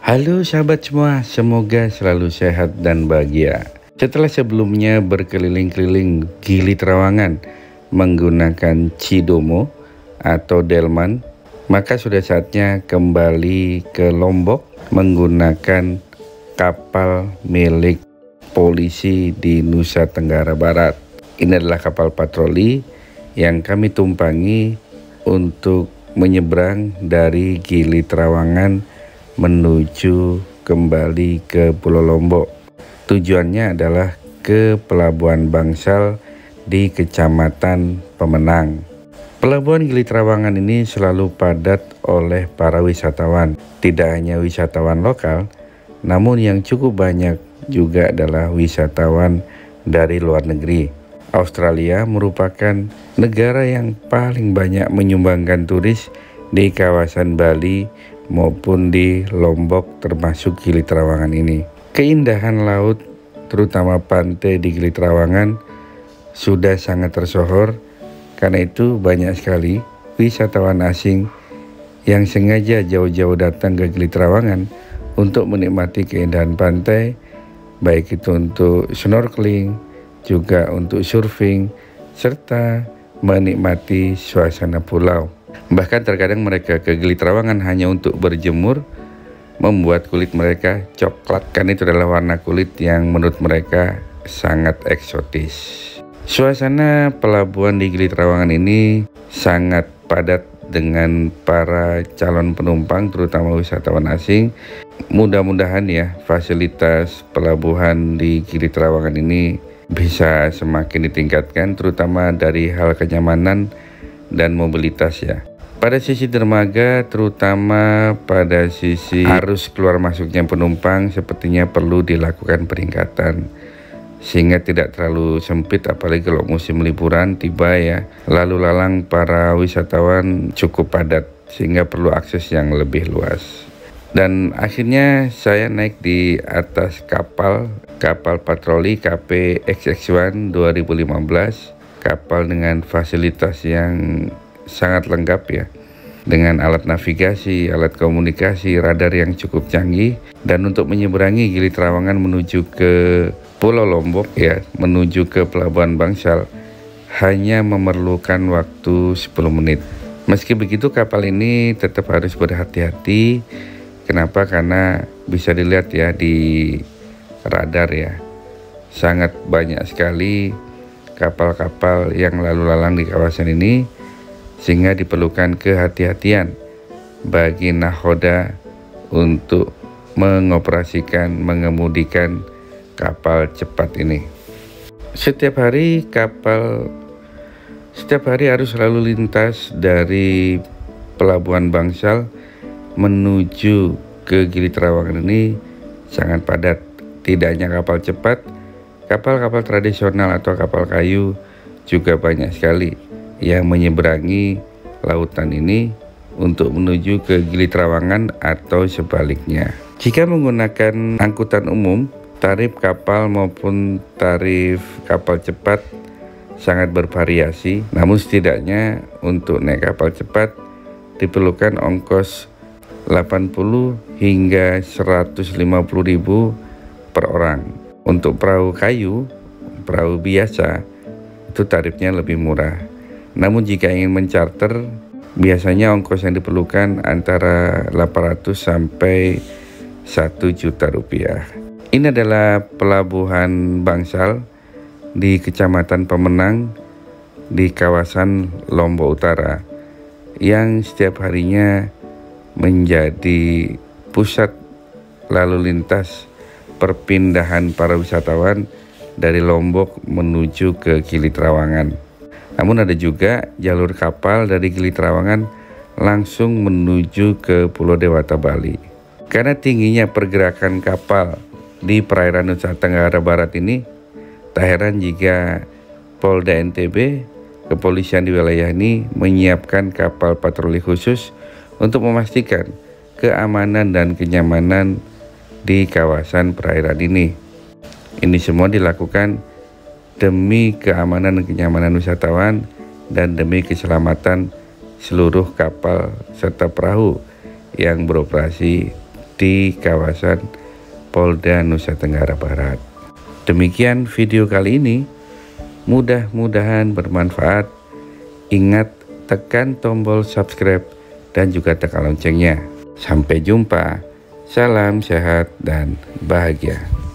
Halo sahabat semua, semoga selalu sehat dan bahagia. Setelah sebelumnya berkeliling-keliling Gili Trawangan menggunakan Cidomo atau Delman, maka sudah saatnya kembali ke Lombok menggunakan kapal milik polisi di Nusa Tenggara Barat. Ini adalah kapal patroli yang kami tumpangi untuk menyeberang dari Gili Trawangan menuju kembali ke Pulau Lombok. Tujuannya adalah ke Pelabuhan Bangsal di Kecamatan Pemenang. Pelabuhan Gili Trawangan ini selalu padat oleh para wisatawan. Tidak hanya wisatawan lokal, namun yang cukup banyak juga adalah wisatawan dari luar negeri. Australia merupakan negara yang paling banyak menyumbangkan turis di kawasan Bali maupun di Lombok termasuk Gili Trawangan ini. Keindahan laut terutama pantai di Gili Trawangan sudah sangat tersohor, karena itu banyak sekali wisatawan asing yang sengaja jauh-jauh datang ke Gili Trawangan untuk menikmati keindahan pantai, baik itu untuk snorkeling, juga untuk surfing, serta menikmati suasana pulau. Bahkan terkadang mereka ke Gili Trawangan hanya untuk berjemur, membuat kulit mereka coklat, karena itu adalah warna kulit yang menurut mereka sangat eksotis. Suasana pelabuhan di Gili Trawangan ini sangat padat dengan para calon penumpang, terutama wisatawan asing. Mudah-mudahan ya fasilitas pelabuhan di Gili Trawangan ini bisa semakin ditingkatkan, terutama dari hal kenyamanan dan mobilitas ya. Pada sisi dermaga, terutama pada sisi arus keluar masuknya penumpang, sepertinya perlu dilakukan peningkatan sehingga tidak terlalu sempit, apalagi kalau musim liburan tiba ya. Lalu lalang para wisatawan cukup padat sehingga perlu akses yang lebih luas. Dan akhirnya saya naik di atas kapal patroli KP XX1 2015, kapal dengan fasilitas yang sangat lengkap ya, dengan alat navigasi, alat komunikasi, radar yang cukup canggih. Dan untuk menyeberangi Gili Trawangan menuju ke Pulau Lombok ya, menuju ke Pelabuhan Bangsal, hanya memerlukan waktu 10 menit. Meski begitu kapal ini tetap harus berhati-hati. Kenapa? Karena bisa dilihat ya di radar ya, sangat banyak sekali kapal-kapal yang lalu lalang di kawasan ini, sehingga diperlukan kehati-hatian bagi nahoda untuk mengemudikan kapal cepat ini. Setiap hari harus lalu lintas dari Pelabuhan Bangsal menuju ke Gili Trawangan ini sangat padat. Tidak hanya kapal cepat, kapal-kapal tradisional atau kapal kayu juga banyak sekali yang menyeberangi lautan ini untuk menuju ke Gili Trawangan atau sebaliknya. Jika menggunakan angkutan umum, tarif kapal maupun tarif kapal cepat sangat bervariasi. Namun setidaknya untuk naik kapal cepat diperlukan ongkos 80 hingga 150.000 per orang. Untuk perahu kayu, perahu biasa, itu tarifnya lebih murah. Namun jika ingin mencarter, biasanya ongkos yang diperlukan antara 800 sampai 1 juta rupiah. Ini adalah Pelabuhan Bangsal di Kecamatan Pemenang di kawasan Lombok Utara, yang setiap harinya menjadi pusat lalu lintas perpindahan para wisatawan dari Lombok menuju ke Gili Trawangan. Namun ada juga jalur kapal dari Gili Trawangan langsung menuju ke Pulau Dewata Bali. Karena tingginya pergerakan kapal di perairan Nusa Tenggara Barat ini, tak heran jika Polda NTB, kepolisian di wilayah ini menyiapkan kapal patroli khusus untuk memastikan keamanan dan kenyamanan di kawasan perairan ini. Ini semua dilakukan demi keamanan dan kenyamanan wisatawan dan demi keselamatan seluruh kapal serta perahu yang beroperasi di kawasan Polda Nusa Tenggara Barat. Demikian video kali ini, mudah-mudahan bermanfaat. Ingat, tekan tombol subscribe dan juga tekan loncengnya. Sampai jumpa, salam sehat dan bahagia.